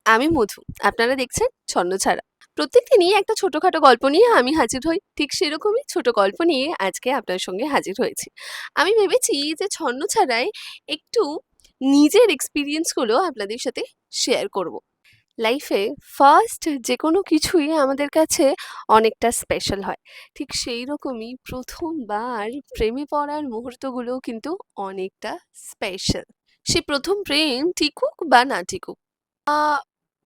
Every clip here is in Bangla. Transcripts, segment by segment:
আমি মধু। আপনারা দেখছেন ছন্নছাড়া। প্রত্যেকদিনই একটা ছোটখাটো গল্প নিয়ে আমি হাজির হই। ঠিক সেরকমই ছোট গল্প নিয়ে আজকে আপনার সঙ্গে হাজির হয়েছি। আমি ভেবেছি যে ছন্নছাড়ায় একটু নিজের এক্সপেরিয়েন্স গুলো আপনাদের সাথে শেয়ার করব। লাইফে ফার্স্ট যেকোনো কিছুই আমাদের কাছে অনেকটা স্পেশাল হয়। ঠিক সেই রকমই প্রথমবার প্রেমে পড়ার মুহূর্তগুলোও কিন্তু অনেকটা স্পেশাল। সে প্রথম প্রেম টিকুক বা না টিকুক, আ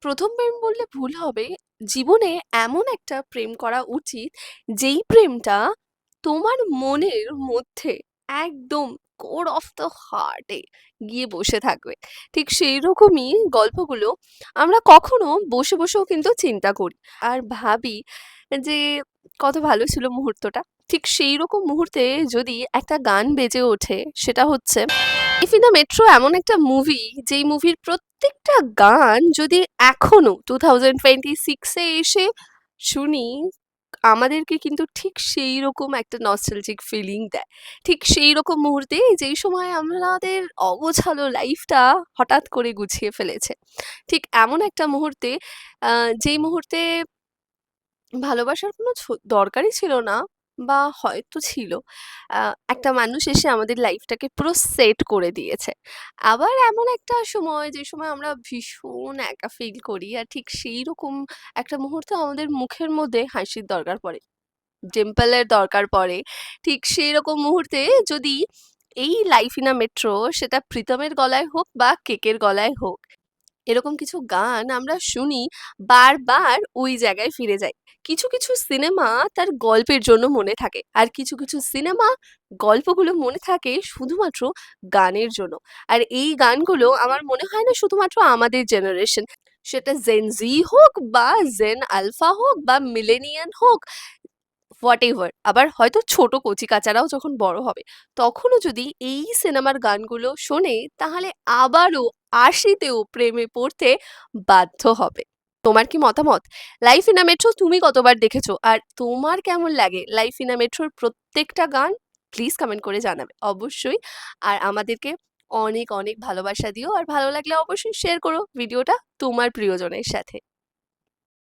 প্রথম প্রেম বললে ভুল হবে। জীবনে এমন একটা প্রেম করা উচিত, যেই প্রেমটা তোমার মনের মধ্যে একদম কোর অফ দ্য হার্টে গিয়ে বসে থাকবে। ঠিক সেইরকমই গল্পগুলো আমরা কখনো বসে, বসেও কিন্তু চিন্তা করি। আর ভাবি যে কত ভালো ছিল মুহূর্তটা। ঠিক সেইরকম মুহূর্তে যদি একটা গান বেজে ওঠে, সেটা হচ্ছে লাইফ ইন আ মেট্রো, এমন একটা মুভি যেই মুভির প্রত্যেকটা গান যদি এখনো 2026 এ এসে শুনি, আমাদেরকে কিন্তু ঠিক সেই রকম একটা নস্টালজিক ফিলিং দেয়। ঠিক সেই রকম মুহূর্তে যেই সময় আমাদের অগোছালো লাইফটা হঠাৎ করে গুছিয়ে ফেলেছে। ঠিক এমন একটা মুহূর্তে, যেই মুহূর্তে ভালোবাসার কোনো দরকারই ছিল না, বা হয়তো ছিল। একটা মানুষ এসে আমাদের লাইফটাকে পুরো সেট করে দিয়েছে। আবার এমন একটা সময়, যে সময় আমরা ভীষণ একা ফিল করি, আর ঠিক সেইরকম একটা মুহূর্তে আমাদের মুখের মধ্যে হাসির দরকার পড়ে, ডিম্পলের দরকার পড়ে। ঠিক সেইরকম মুহূর্তে যদি এই লাইফ ইন আ মেট্রো, সেটা প্রীতমের গলায় হোক বা কেকের গলায় হোক, এরকম কিছু গান আমরা শুনি, বারবার ওই জায়গায় ফিরে যাই। কিছু, কিছু সিনেমা তার গল্পের জন্য মনে থাকে। আর কিছু, কিছু সিনেমা গল্পগুলো মনে থাকে শুধুমাত্র গানের জন্য। আর এই গানগুলো আমার মনে হয় না শুধুমাত্র আমাদের জেনারেশন, সেটা জেন জি হোক বা জেন আলফা হোক বা মিলেনিয়ান হোক, হোয়াটএভার। আবার হয়তো ছোট কচিকাঁচারাও যখন বড় হবে, তখনও যদি এই সিনেমার গানগুলো শোনে, তাহলে আবারও আশিতেও প্রেমে পড়তে বাধ্য হবে। তোমার কি মতামত? লাইফ ইন আ মেট্রো তুমি কতবার দেখেছো? আর তোমার কেমন লাগে লাইফ ইন আ মেট্রোর প্রত্যেকটা গান? প্লিজ কমেন্ট করে জানাবে অবশ্যই। আর আমাদেরকে অনেক, অনেক ভালোবাসা দিও। আর ভালো লাগলে অবশ্যই শেয়ার করো ভিডিওটা তোমার প্রিয়জনের সাথে।